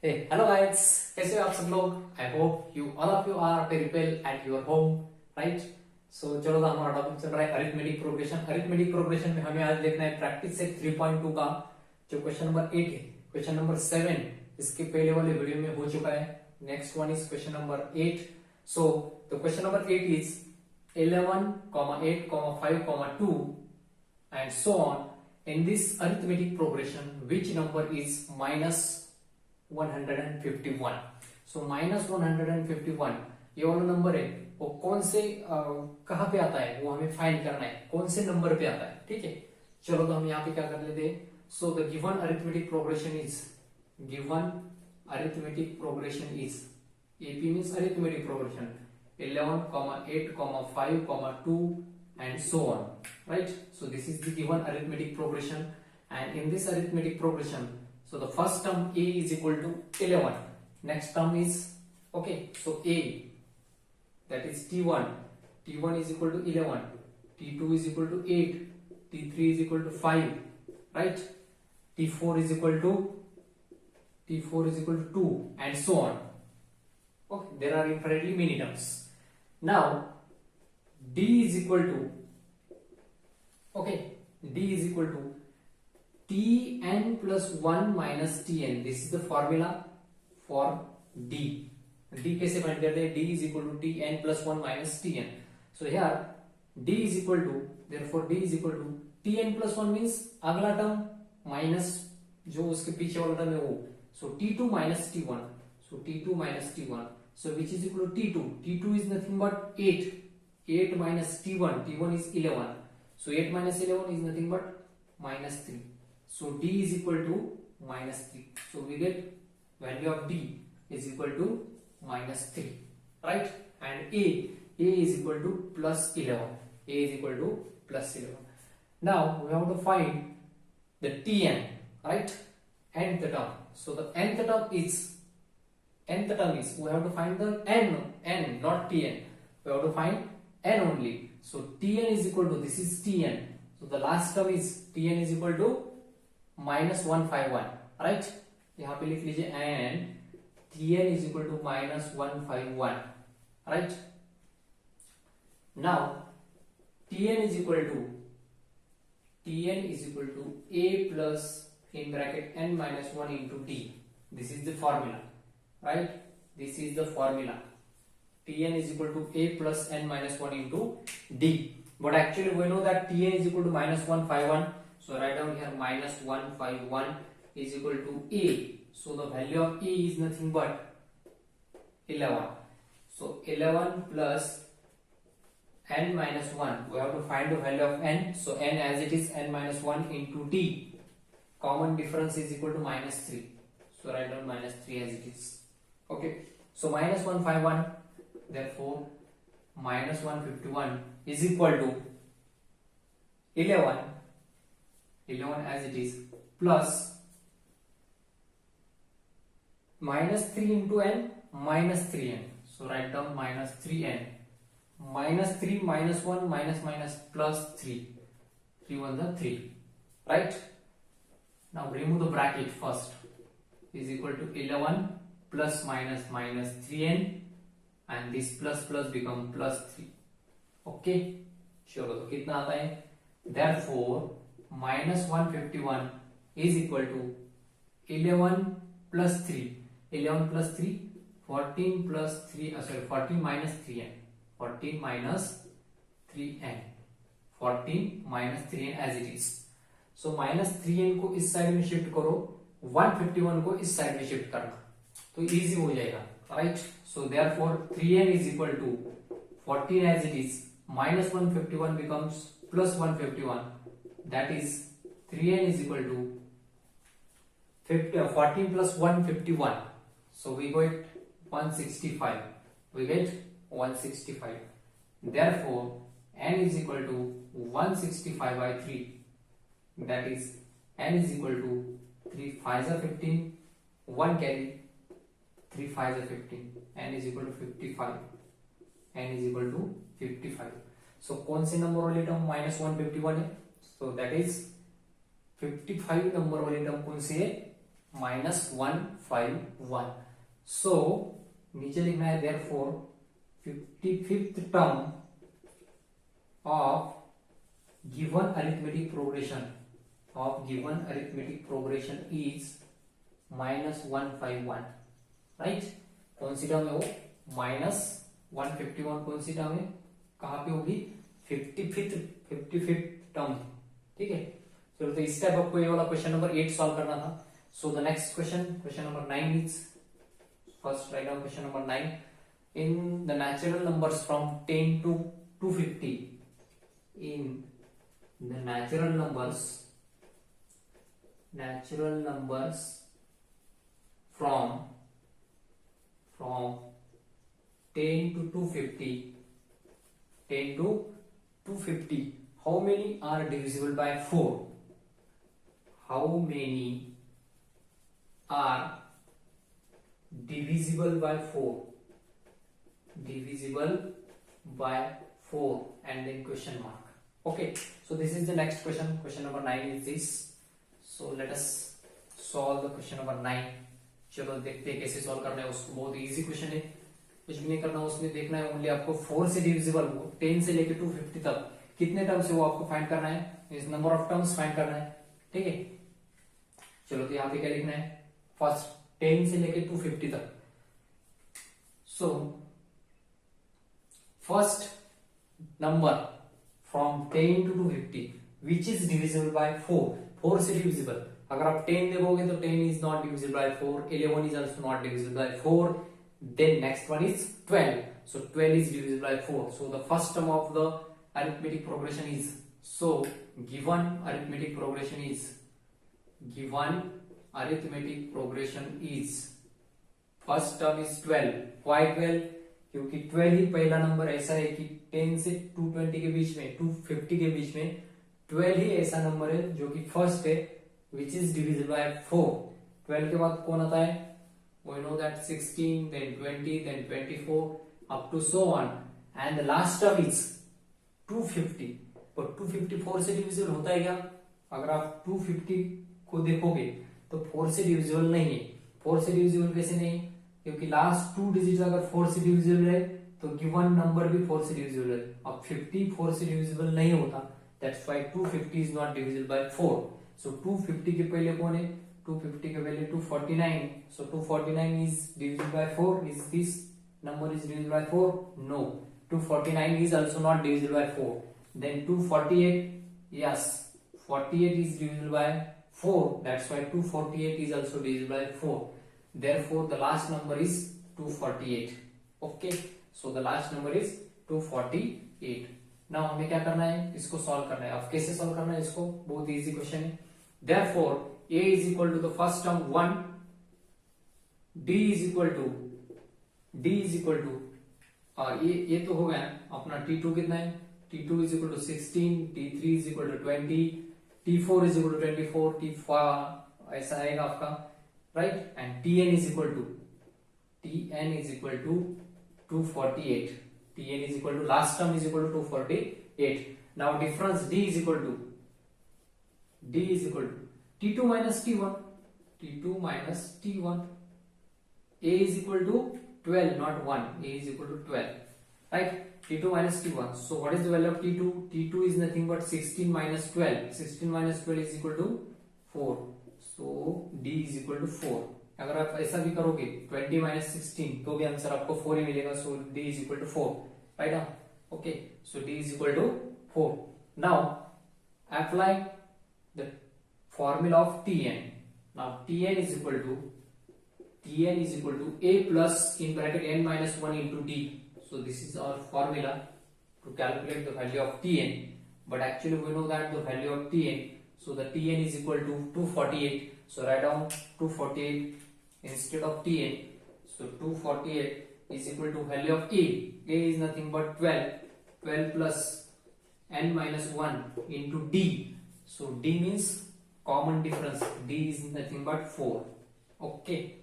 Hello guys, कैसे हो आप सब लोग। I hope you all of you are very well at your home, right. So चलो, तो हमारा टॉपिक चल रहा है अरिथमेटिक प्रोग्रेशन। अरिथमेटिक प्रोग्रेशन में हमें आज देखना है प्रैक्टिस सेट 3.2 का जो क्वेश्चन नंबर 8 है। क्वेश्चन नंबर 7 इसके पहले वाले वीडियो में हो चुका है। Next one is question number 8। So the question number 8 is 11, 8, 5, 2 and so on. In this arithmetic progression, which number is minus 151? So minus 151 ये वाला नंबर है, वो कौन से कहां पे आता है वो हमें फाइंड करना है, कौन से नंबर पे आता है। ठीक है, चलो तो हम यहाँ पे क्या कर लेते हैं। So the given arithmetic progression is AP means arithmetic progression 11, 8, 5, 2 and so on, right? So this is the given arithmetic progression, and in this arithmetic progression, so the first term a is equal to 11, next term is okay, so a, that is t1 is equal to 11, t2 is equal to 8, t3 is equal to 5, right? t4 is equal to 2 and so on. Okay, there are infinitely many terms. Now d is equal to tn plus 1 minus tn. This is the formula for d. d कैसे find करते हैं? d is equal to tn plus 1 minus tn. So here d is equal to, therefore d is equal to tn plus 1 means अगला term minus जो उसके पीछे वाला term है वो, so t2 minus t1, so t2 minus t1, so which is equal to t2 is nothing but 8 minus t1 is 11, so 8 minus 11 is nothing but minus 3, so d is equal to minus 3, so we get value of d is equal to minus 3, right? And a is equal to plus 11. Now we have to find the tn, right? Nth term. So the nth term is we have to find the n, not tn. We have to find n only. So tn is equal to, this is tn, so the last term is tn is equal to minus 151, right? यहाँ पे लिख लीजिए n, tn is equal to minus 151, right? Now tn is equal to a plus in bracket n minus 1 into d. This is the formula, right? This is the formula. Tn is equal to a plus n minus 1 into d. But actually we know that tn is equal to minus 151. So write down here minus 151 is equal to a. So the value of a is nothing but 11. So 11 plus n minus 1. We have to find the value of n. So n as it is, n minus 1 into d. Common difference is equal to minus 3. So write down minus 3 as it is. Okay. So minus 151. Therefore minus 151 is equal to 11 as it is, plus minus 3 into n minus 3n. So write down minus 3n. Minus 3 minus 1 minus plus 3. 3 1 the 3. Right? Now remove the bracket first. Is equal to 11 plus minus 3n, and this plus become plus 3. Okay, चलो तो कितना आता है? Therefore minus 151 is equal to 11 plus 3. 11 plus 3, 14 plus 3, 14 minus 3n. 14 minus 3n. 14 minus 3n as it is. So minus 3n को इस side में shift करो, 151 को इस साइड में शिफ्ट करना, तो इजी हो जाएगा, right? So therefore 3n is equal to 14 as it is, minus 151 becomes plus 151, that is 3n is equal to 14 plus 151, so we get 165. Therefore n is equal to 165 by 3, that is n is equal to 3 5s are 15, 1 carry, 3 5s are 15, n is equal to 55. So कौन से number वाले term minus 151 है? So that is 55 number वाले term कौन से है? -151. सो नीचे लिखना है therefore 55th term of given arithmetic progression is -151. Right, कौन सी टर्म है वो? -151 कौन सी टर्म है, कहां पे होगी? 55th टर्म, ठीक है। चलो तो इस टाइप आपको ये वाला क्वेश्चन नंबर 8 सॉल्व करना था। So the next question number 9 is, first write down question number 9। In the natural numbers from 10 to 250, in the natural numbers from 10 to 250, how many are divisible by 4? How many are divisible by 4? Divisible by 4 and then question mark. Okay, so this is the next question. Question number 9 is this. So let us solve the question number 9. चलो देखते हैं कैसे solve करना है उसको। बहुत easy question है, कुछ भी नहीं करना उसमें, देखना है ओनली आपको 4 से डिविजिबल हो 10 से लेकर 250 तक कितने टर्म्स है वो आपको फाइंड करना है, इस नंबर ऑफ टर्म्स फाइंड करना है, ठीक है। चलो तो यहाँ पे क्या लिखना है, फर्स्ट 10 से लेकर 250 तक। So first number from 10 to 250 which is divisible by 4 से डिविजिबल। अगर आप 10 देखोगे तो 10 is not divisible by 4, 11 is also not divisible by 4, then next one is 12. So 12 is divisible by 4. So the first term of the arithmetic progression is, so given arithmetic progression is first term is 12. Why 12? क्योंकि 12 ही पहला number ऐसा है कि 10 से 220 के बीच में, 250 के बीच में 12 ही ऐसा नंबर है जो कि फर्स्ट है, which is divisible by 4. 12 के बाद कौन आता है? We know that 16, then 20, then 24, up to so on, and the last term is 250. but 254 से डिविजिबल होता है क्या? अगर आप 250 को देखोगे तो 4 से डिविजिबल नहीं है। 4 से डिविजिबल कैसे नहीं? क्योंकि लास्ट 2 डिजिट अगर 4 से डिविजिबल है तो गिवन नंबर भी 4 से डिविजिबल है। अब 50 4 से डिविजिबल नहीं होता, that's why 250 is not divisible by 4। सो 250 के पहले कौन है? 250 के पहले 249. So 249 is divisible by 4. Is this number is divisible by 4? No. 249 is also not divisible by 4. Then 248, yes, 48 is divisible by 4. That's why 248 is also divisible by 4. Therefore, the last number is 248. Okay. So the last number is 248. Now हमें क्या करना है? इसको solve करना है। अब कैसे solve करना है इसको? बहुत इजी क्वेश्चन है। Therefore, a is equal to the first term 1, d is equal to और ये तो हो गया अपना t2 कितना है? t2 is equal to 16, t3 is equal to 20, t4 is equal to 24, t5 ऐसा आएगा आपका, right. And tn is equal to 248. tn is equal to last term is equal to 248. Now difference d is equal to t2 minus t1. A is equal to 12, not 1. A is equal to 12, right? t2 minus t1. So what is the value of t2? t2 is nothing but 16 minus 12. 16 minus 12 is equal to 4. So d is equal to 4. अगर आप ऐसा भी करोगे 20 minus 16 तो भी answer आपको 4 ही मिलेगा। So d is equal to 4, right now? Okay, so d is equal to 4. Now apply the formula of Tn. Now Tn is equal to a plus in bracket n minus 1 into d. So this is our formula to calculate the value of Tn. But actually we know that the value of Tn. So the Tn is equal to 248. So write down 248 instead of Tn. So 248 is equal to value of a. A is nothing but 12. 12 plus n minus 1 into d. So d means common difference. D is nothing but 4. Okay.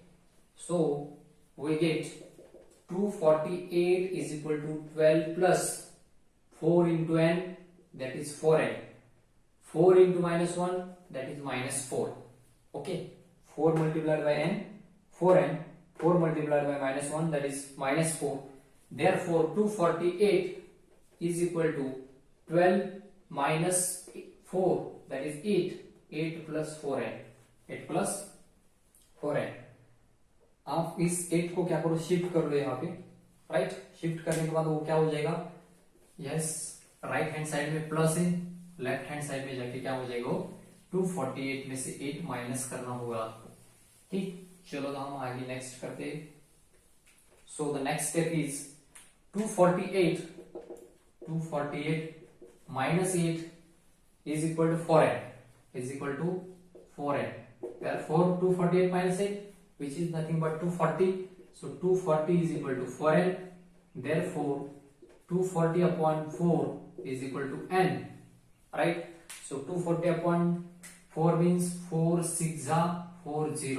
So we get 248 is equal to 12 plus 4 into n, that is 4n. 4 into minus 1, that is minus 4. Okay. 4 multiplied by n, 4n, 4 multiplied by minus 1, that is minus 4. Therefore 248 is equal to 12 minus 4, that is 8. 8 plus 4n, 8 plus 4n. आप इस 8 को क्या करो, shift कर लो यहाँ पे, right. Shift करने के बाद वो क्या हो जाएगा, यस, राइट हैंड साइड में प्लस है, लेफ्ट हैंड साइड में जाके क्या हो जाएगा, 248 में से 8 माइनस करना होगा आपको, ठीक। चलो तो हम आगे नेक्स्ट करते हैं। So the next step is 248 minus 8 is equal to 4n, is equal to 4n. Therefore 248 minus 8, which is nothing but 240. So 240 is equal to 4n. Therefore 240 upon 4 is equal to n, right? So 240 upon 4 means 4 6 40,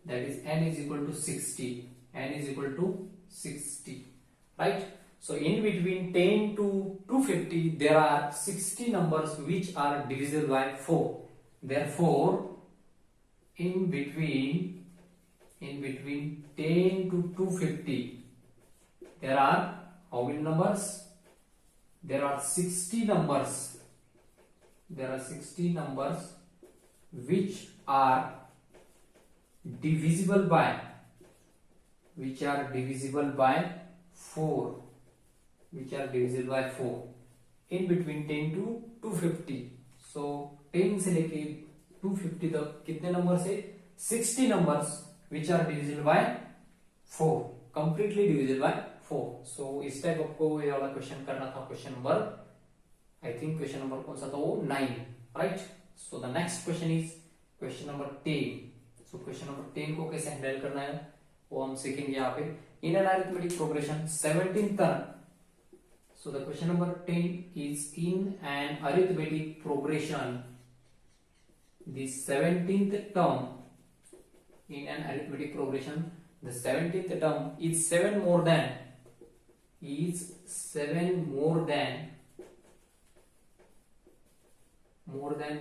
that is n is equal to 60. N is equal to 60, right? So in between 10 to 250 there are 60 numbers which are divisible by 4. Therefore in between 10 to 250 there are how many numbers? There are 60 numbers. There are 60 numbers which are divisible by 4, which are divisible by 4 in between 10 to 250. So 10 से लेके 250 तक कितने numbers है, 60 numbers which are divisible by 4, completely divisible by 4. So इस type आपको ये वाला question करना था, question number, I think question number कौन सा था वो, 9, right. So the next question is question number 10. So question number 10 को कैसे हैंडल करना है वो हम सीखेंगे यहाँ पे। In an arithmetic progression 17th term. So the question number 10 is in an arithmetic progression. The 17th term in an arithmetic progression, the 17th term is 7 more than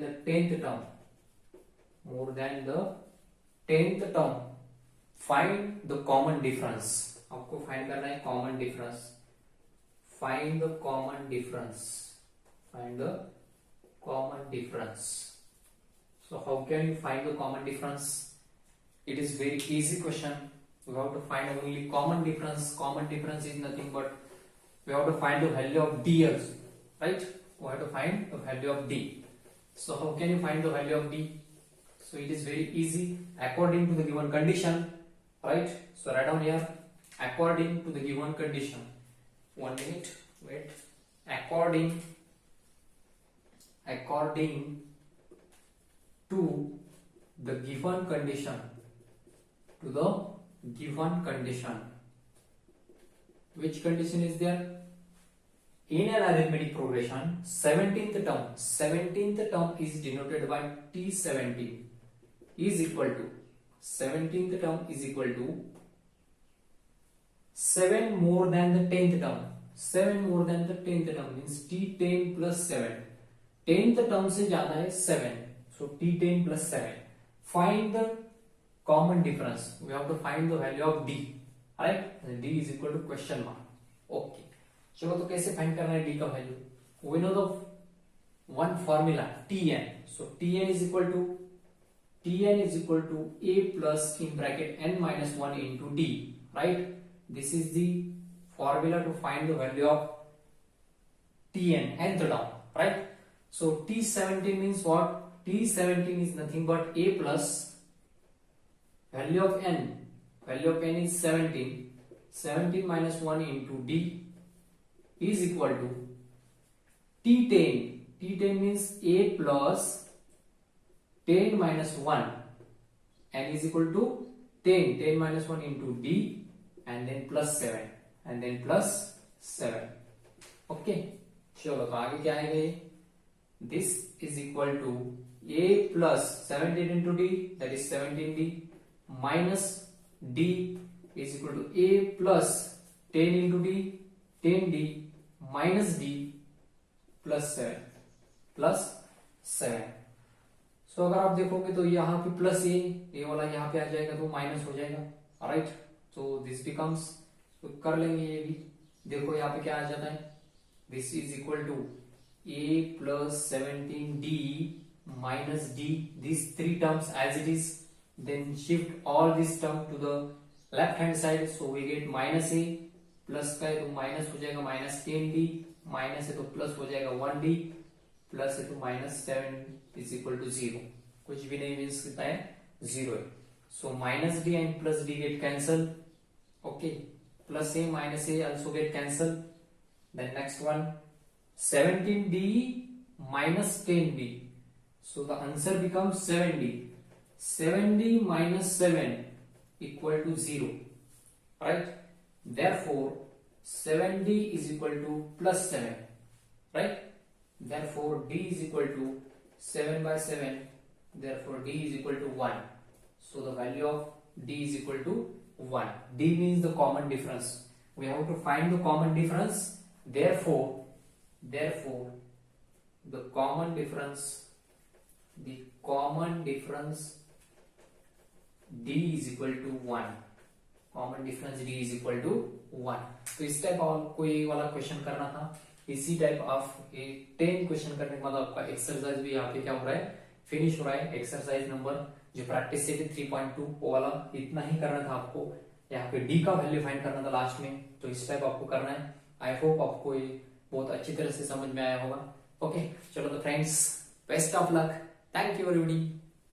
the 10th term. More than the 10th term. Find the common difference. आपको find करना है common difference. Find the common difference. Find the common difference. So how can you find the common difference? It is very easy question. We have to find only common difference. Common difference is nothing but we have to find the value of d also, right? We have to find the value of d. So how can you find the value of d? So it is very easy according to the given condition, right? So write down here according to the given condition. 1 minute, wait. According to the given condition, which condition is there? In an arithmetic progression, 17th term is denoted by T17 is equal to 17th term is equal to 7 more than the 10th term. 7 more than the 10th term means T10 plus 7. 10th term से ज्यादा है 7. So T10 plus 7. Find the common difference. We have to find the value of D. Right? D is equal to question mark. Okay. चलो तो कैसे find करना है D का value? We know the one formula Tn. So Tn is equal to A plus in bracket n minus 1 into D. Right? This is the formula to find the value of Tn, nth term, right? So T17 means what? T17 is nothing but A plus value of n. Value of n is 17. 17 minus 1 into D is equal to T10. T10 means A plus 10 minus 1. N is equal to 10. 10 minus 1 into D. And then plus 7 and then plus 7. Okay, चलो तो आगे क्या आएगा ये? This is equal to A plus 17 into D, that is 17D, minus D is equal to A plus 10 into D, 10D minus D plus 7 plus 7. So सो अगर आप देखोगे तो यहाँ पे प्लस ए वाला यहाँ पे आ जाएगा तो माइनस हो जाएगा, राइट। सो दिस बिकम्स, तो कर लेंगे ये भी। देखो यहाँ पे क्या आ जाता है, this is equal to a plus 17d minus d, these three terms as it is, then shift all this term to the left hand side, so we get minus a, plus का है तो minus हो जाएगा minus 10d, minus है तो plus हो जाएगा 1d, plus है तो माइनस 7 इज इक्वल टू 0, कुछ भी नहीं मीन्स कितना है, 0 है। So minus d and plus d get cancel, okay, plus a minus a also get cancel, then next one 17d minus 10d, so the answer becomes 7d, 7d minus 7 equal to 0, right? Therefore 7d is equal to plus 7, right? Therefore d is equal to 7 by 7, therefore d is equal to 1, so the value of d is equal to 1. D means the common difference, we have to find the common difference, therefore the common difference d is equal to 1, common difference d is equal to 1। तो इस type और कोई वाला question करना था, इसी type of 10 question करने के बाद आपका एक्सरसाइज भी यहाँ पे क्या हो रहा है, फिनिश हो रहा है। एक्सरसाइज नंबर जो प्रैक्टिस से 3.2 वो वाला इतना ही करना था आपको, यहाँ पे d का वैल्यू फाइंड करना था लास्ट में, तो इस टाइप आपको करना है। आई होप आपको ये बहुत अच्छी तरह से समझ में आया होगा। ओके चलो तो friends, best of luck, thank you everybody.